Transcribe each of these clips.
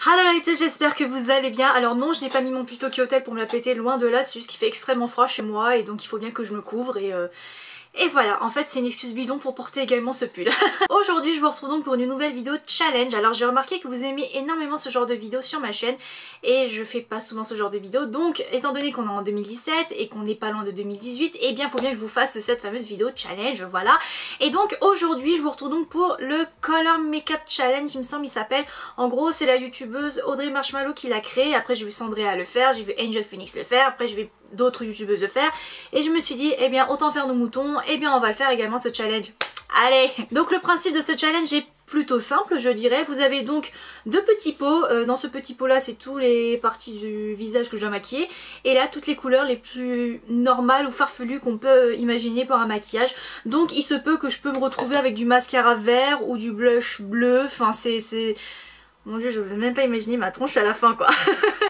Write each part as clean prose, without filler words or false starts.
Hello les gars, j'espère que vous allez bien. Alors non, je n'ai pas mis mon pull Tokyo Hotel pour me la péter, loin de là, c'est juste qu'il fait extrêmement froid chez moi et donc il faut bien que je me couvre et voilà, en fait c'est une excuse bidon pour porter également ce pull. Aujourd'hui je vous retrouve donc pour une nouvelle vidéo challenge. Alors j'ai remarqué que vous aimez énormément ce genre de vidéos sur ma chaîne et je fais pas souvent ce genre de vidéos, donc étant donné qu'on est en 2017 et qu'on n'est pas loin de 2018, et bien faut bien que je vous fasse cette fameuse vidéo challenge, voilà. Et donc aujourd'hui je vous retrouve donc pour le Color Makeup Challenge, il me semble il s'appelle. En gros c'est la youtubeuse Audrey Marshmallow qui l'a créé, après j'ai vu Sandrea le faire, j'ai vu Angel Phoenix le faire, après j'ai vu d'autres youtubeuses le faire et je me suis dit eh bien autant faire nos moutons, et bien on va le faire également ce challenge. Allez. Donc le principe de ce challenge est plutôt simple je dirais. Vous avez donc deux petits pots, dans ce petit pot là c'est toutes les parties du visage que je dois maquiller et là toutes les couleurs les plus normales ou farfelues qu'on peut imaginer pour un maquillage. Donc il se peut que je peux me retrouver avec du mascara vert ou du blush bleu, enfin c'est... Mon dieu, je n'ose même pas imaginer ma tronche à la fin quoi.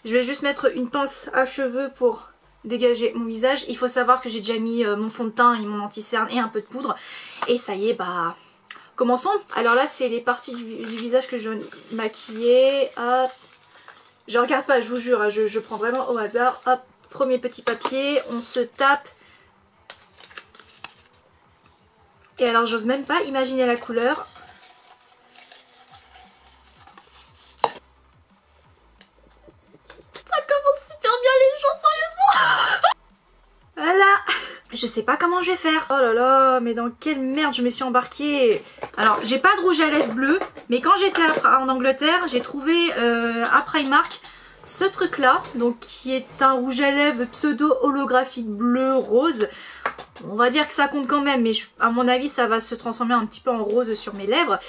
Je vais juste mettre une pince à cheveux pour dégager mon visage. Il faut savoir que j'ai déjà mis mon fond de teint et mon anti-cerne et un peu de poudre. Et ça y est, bah... Commençons. Alors là, c'est les parties du visage que je vais maquiller. Hop. Je regarde pas, je vous jure, hein, je prends vraiment au hasard. Hop, premier petit papier, on se tape. Et alors, j'ose même pas imaginer la couleur. Voilà. Je sais pas comment je vais faire. Oh là là, mais dans quelle merde je me suis embarquée. Alors, j'ai pas de rouge à lèvres bleu, mais quand j'étais en Angleterre, j'ai trouvé à Primark ce truc là, donc qui est un rouge à lèvres pseudo holographique bleu rose. On va dire que ça compte quand même, mais à mon avis ça va se transformer un petit peu en rose sur mes lèvres.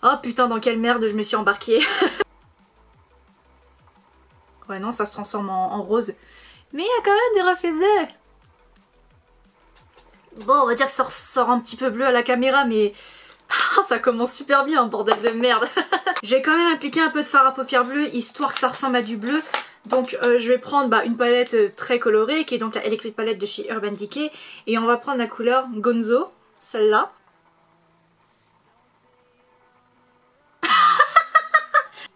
Oh putain, dans quelle merde je me suis embarquée. Ouais non, ça se transforme en rose. Mais il y a quand même des reflets bleus. Bon, on va dire que ça ressort un petit peu bleu à la caméra, mais ça commence super bien, bordel de merde. Je vais quand même appliquer un peu de fard à paupières bleu, histoire que ça ressemble à du bleu. Donc je vais prendre une palette très colorée, qui est donc la Electric Palette de chez Urban Decay. Et on va prendre la couleur Gonzo, celle-là.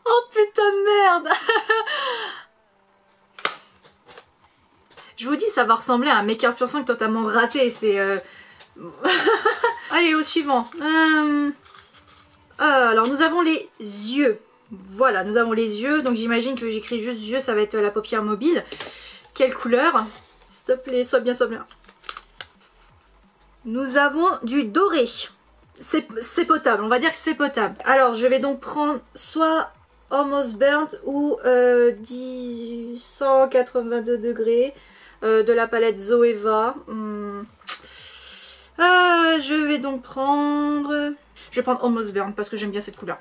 Oh putain de merde. Je vous dis, ça va ressembler à un make-up pur sang totalement raté, c'est... Allez, au suivant. Alors, nous avons les yeux. Voilà, nous avons les yeux, donc j'imagine que j'écris juste yeux, ça va être la paupière mobile. Quelle couleur? S'il te plaît, sois bien, sois bien. Nous avons du doré. C'est potable, on va dire que c'est potable. Alors, je vais donc prendre soit Almost Burnt ou 182 degrés. De la palette Zoeva. Je vais donc prendre... Je vais prendre Almost Burn parce que j'aime bien cette couleur.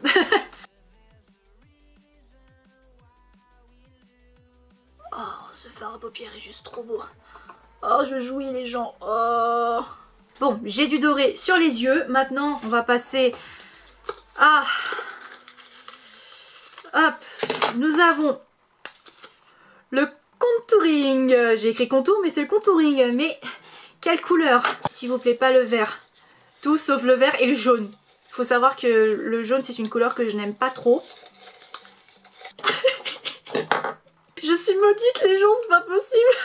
Oh, ce fard à paupières est juste trop beau. Oh, je jouis les gens. Oh. Bon, j'ai du doré sur les yeux. Maintenant, on va passer à... Hop, nous avons le contouring. J'ai écrit contour mais c'est le contouring. Mais quelle couleur? S'il vous plaît, pas le vert. Tout sauf le vert et le jaune. Il faut savoir que le jaune c'est une couleur que je n'aime pas trop. Je suis maudite les gens, c'est pas possible.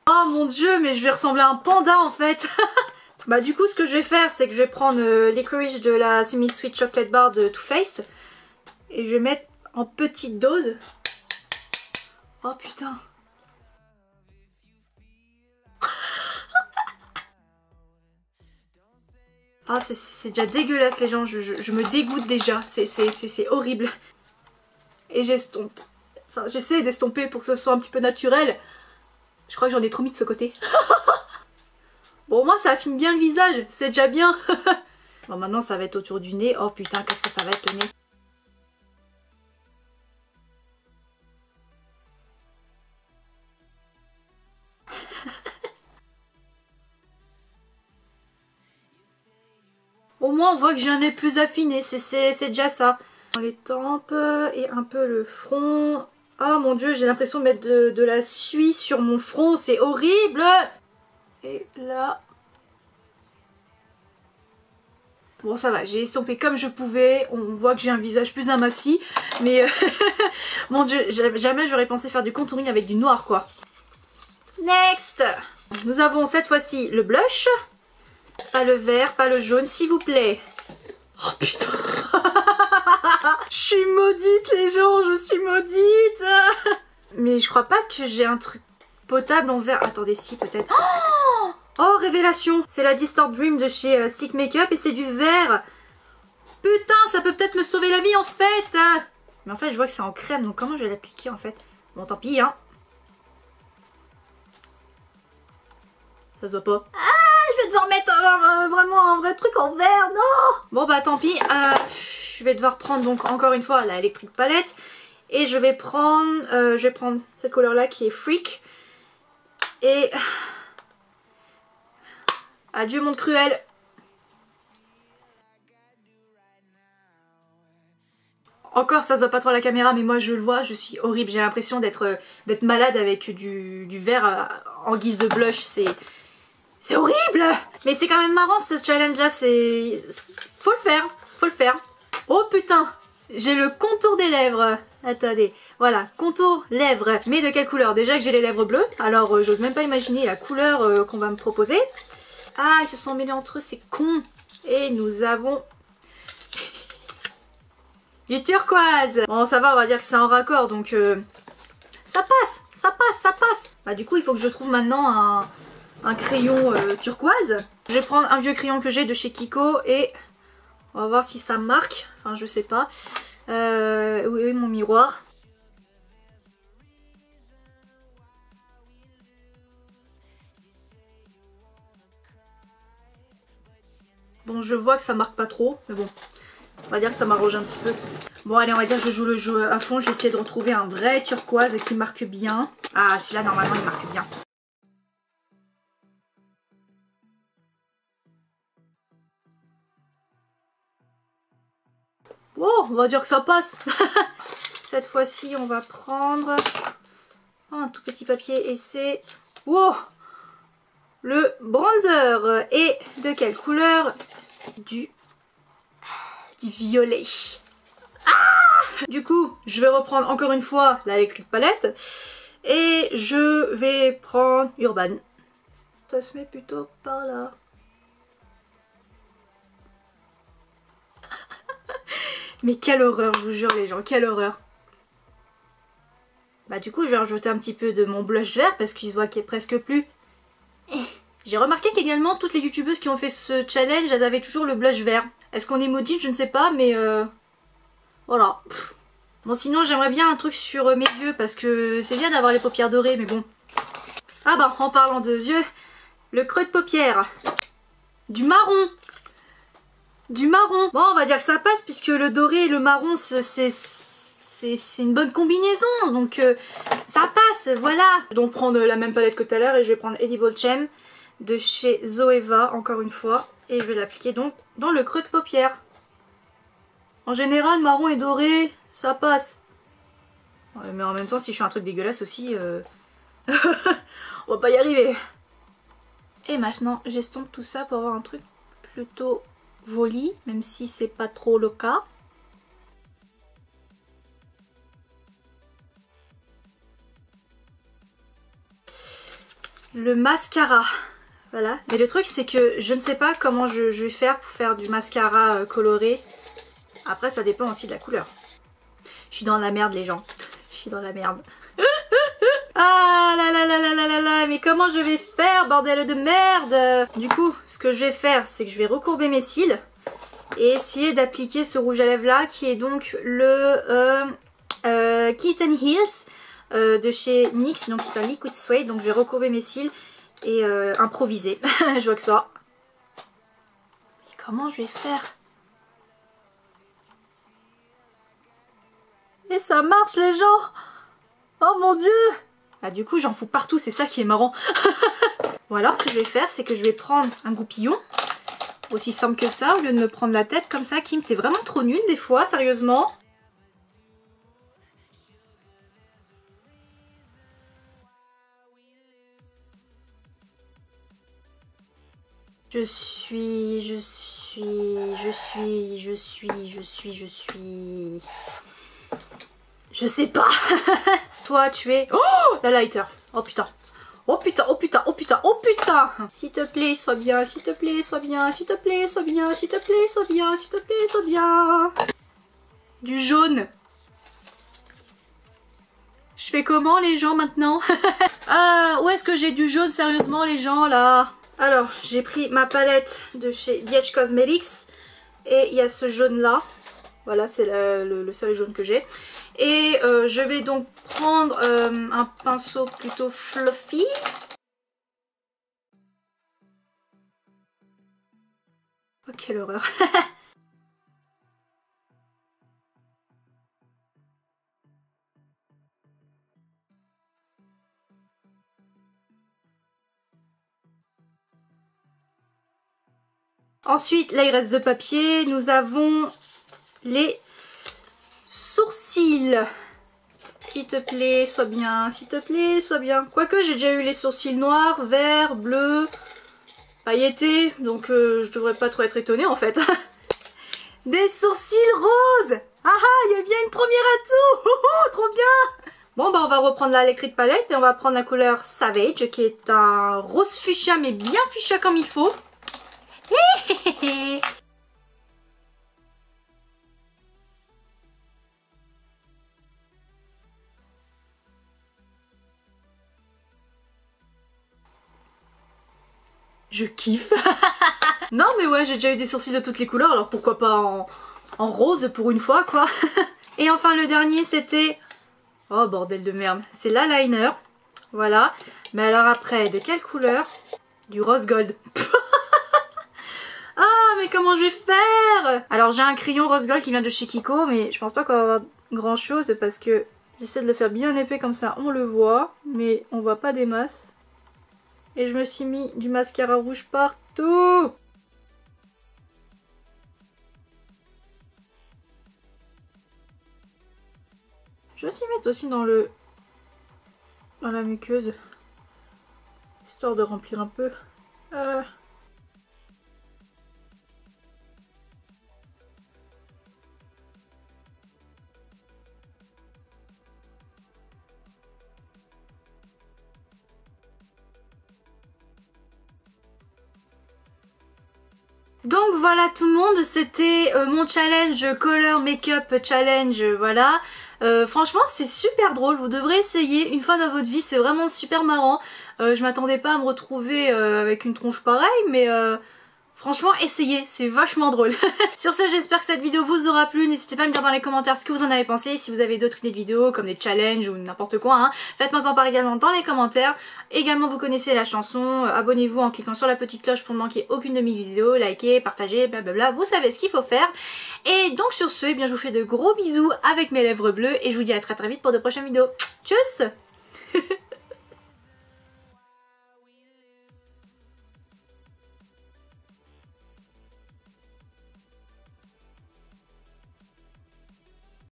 Oh mon dieu, mais je vais ressembler à un panda en fait. Bah du coup ce que je vais faire c'est que je vais prendre Licorice de la Semi Sweet Chocolate Bar de Too Faced. Et je vais mettre en petite dose. Oh putain. Ah c'est déjà dégueulasse les gens, je me dégoûte déjà, c'est horrible. Et j'estompe. Enfin j'essaie d'estomper pour que ce soit un petit peu naturel. Je crois que j'en ai trop mis de ce côté. Bon moi ça affine bien le visage, c'est déjà bien. Bon maintenant ça va être autour du nez. Oh putain qu'est-ce que ça va être le nez. Au moins on voit que j'ai un nez plus affiné, c'est déjà ça. Les tempes et un peu le front. Oh mon dieu, j'ai l'impression de mettre de la suie sur mon front, c'est horrible. Et là... Bon ça va, j'ai estompé comme je pouvais, on voit que j'ai un visage plus aminci, mais mon dieu, jamais j'aurais pensé faire du contouring avec du noir quoi. Next! Nous avons cette fois-ci le blush, pas le vert, pas le jaune s'il vous plaît. Oh putain! Je suis maudite les gens, je suis maudite! Mais je crois pas que j'ai un truc potable en vert. Attendez, si peut-être. Oh, révélation! C'est la Distort Dream de chez Sick Makeup et c'est du vert. Putain, ça peut peut-être me sauver la vie en fait. Mais en fait, je vois que c'est en crème, donc comment je vais l'appliquer en fait? Bon, tant pis, hein. Ça se voit pas. Ah, je vais devoir mettre vraiment un vrai truc en vert, non! Bon bah tant pis, je vais devoir prendre donc encore une fois la Electric Palette. Et je vais prendre cette couleur là qui est Freak. Et... adieu monde cruel. Encore ça se voit pas trop à la caméra mais moi je le vois, je suis horrible. J'ai l'impression d'être malade avec du vert en guise de blush. C'est horrible. Mais c'est quand même marrant ce challenge là, faut le faire, faut le faire. Oh putain, j'ai le contour des lèvres. Attendez, voilà, contour lèvres. Mais de quelle couleur? Déjà que j'ai les lèvres bleues, alors j'ose même pas imaginer la couleur qu'on va me proposer. Ah, ils se sont mêlés entre eux, c'est con. Et nous avons du turquoise. Bon, ça va, on va dire que c'est en raccord, donc ça passe, ça passe, ça passe. Bah du coup, il faut que je trouve maintenant un crayon turquoise. Je vais prendre un vieux crayon que j'ai de chez Kiko et on va voir si ça marque. Enfin, je sais pas. Oui, mon miroir. Bon, je vois que ça marque pas trop, mais bon, on va dire que ça m'arrange un petit peu. Bon, allez, on va dire que je joue le jeu à fond. Je vais essayer de retrouver un vrai turquoise qui marque bien. Ah, celui-là, normalement, il marque bien. Bon, on va dire que ça passe. Cette fois-ci, on va prendre un tout petit papier et c'est... Wow! Le bronzer. Et de quelle couleur? Du violet. Ah! Du coup, je vais reprendre encore une fois la Electric Palette. Et je vais prendre Urban. Ça se met plutôt par là. Mais quelle horreur, je vous jure les gens, quelle horreur. Bah du coup, je vais rajouter un petit peu de mon blush vert parce qu'il se voit qu'il est presque plus. J'ai remarqué qu'également toutes les youtubeuses qui ont fait ce challenge, elles avaient toujours le blush vert. Est-ce qu'on est maudite? Je ne sais pas, mais voilà. Bon, sinon j'aimerais bien un truc sur mes yeux parce que c'est bien d'avoir les paupières dorées, mais bon. Ah bah, en parlant de yeux, le creux de paupières. Du marron. Du marron. Bon, on va dire que ça passe puisque le doré et le marron, c'est une bonne combinaison, donc ça passe, voilà. Donc prendre la même palette que tout à l'heure et je vais prendre Edible Gem de chez Zoeva, encore une fois. Et je vais l'appliquer donc dans le creux de paupière. En général, marron et doré, ça passe. Ouais, mais en même temps, si je fais un truc dégueulasse aussi, on va pas y arriver. Et maintenant, j'estompe tout ça pour avoir un truc plutôt joli, même si c'est pas trop le cas. Le mascara, voilà. Mais le truc c'est que je ne sais pas comment je vais faire pour faire du mascara coloré. Après ça dépend aussi de la couleur. Je suis dans la merde les gens. Je suis dans la merde. Ah là là là là là là là, mais comment je vais faire bordel de merde? Du coup ce que je vais faire c'est que je vais recourber mes cils et essayer d'appliquer ce rouge à lèvres là qui est donc le Kitten Hills de chez NYX, donc qui est un Liquid Suede. Donc je vais recourber mes cils et improviser. Je vois que ça. Mais comment je vais faire? Et ça marche les gens! Oh mon dieu! Ah du coup j'en fous partout, c'est ça qui est marrant. Bon alors ce que je vais faire c'est que je vais prendre un goupillon. Aussi simple que ça, au lieu de me prendre la tête comme ça. Kim, t'es vraiment trop nulle des fois, sérieusement. Je suis Je sais pas. Toi, tu es... Oh, la lighter. Oh putain. Oh putain, oh putain, oh putain, oh putain. S'il te plaît, sois bien, s'il te plaît, sois bien, s'il te plaît, sois bien, s'il te plaît, sois bien, s'il te plaît, sois bien. Du jaune. Je fais comment les gens maintenant? Où est-ce que j'ai du jaune sérieusement les gens là? Alors j'ai pris ma palette de chez BH Cosmetics et il y a ce jaune là. Voilà, c'est le seul jaune que j'ai. Et je vais donc prendre un pinceau plutôt fluffy. Oh quelle horreur. Ensuite, là il reste 2 papiers. Nous avons les sourcils. S'il te plaît, sois bien. S'il te plaît, sois bien. Quoique j'ai déjà eu les sourcils noirs, verts, bleus, pailletés. Donc je devrais pas trop être étonnée en fait. Des sourcils roses. Ah ah, il y a bien une première atout. Oh, oh, trop bien. Bon bah on va reprendre la Electric Palette et on va prendre la couleur Savage qui est un rose fuchsia mais bien fuchsia comme il faut. Je kiffe. Non mais ouais, j'ai déjà eu des sourcils de toutes les couleurs, alors pourquoi pas en rose pour une fois quoi. Et enfin le dernier c'était... Oh bordel de merde, c'est l'eyeliner. Voilà. Mais alors après, de quelle couleur? Du rose gold. Ah mais comment je vais faire? Alors j'ai un crayon rose gold qui vient de chez Kiko, mais je pense pas qu'on va avoir grand chose parce que j'essaie de le faire bien épais comme ça, on le voit, mais on voit pas des masses. Et je me suis mis du mascara rouge partout. Je vais aussi mettre aussi dans la muqueuse, histoire de remplir un peu. Donc voilà tout le monde, c'était mon challenge Color Makeup Challenge, voilà. Franchement c'est super drôle, vous devrez essayer une fois dans votre vie, c'est vraiment super marrant. Je m'attendais pas à me retrouver avec une tronche pareille, mais franchement essayez, c'est vachement drôle. Sur ce, j'espère que cette vidéo vous aura plu, n'hésitez pas à me dire dans les commentaires ce que vous en avez pensé, si vous avez d'autres idées de vidéos comme des challenges ou n'importe quoi, hein. Faites-moi en part également dans les commentaires. Également vous connaissez la chanson, abonnez-vous en cliquant sur la petite cloche pour ne manquer aucune de mes vidéos, likez, partagez, blablabla, vous savez ce qu'il faut faire. Et donc sur ce, eh bien, je vous fais de gros bisous avec mes lèvres bleues et je vous dis à très vite pour de prochaines vidéos. Tchuss!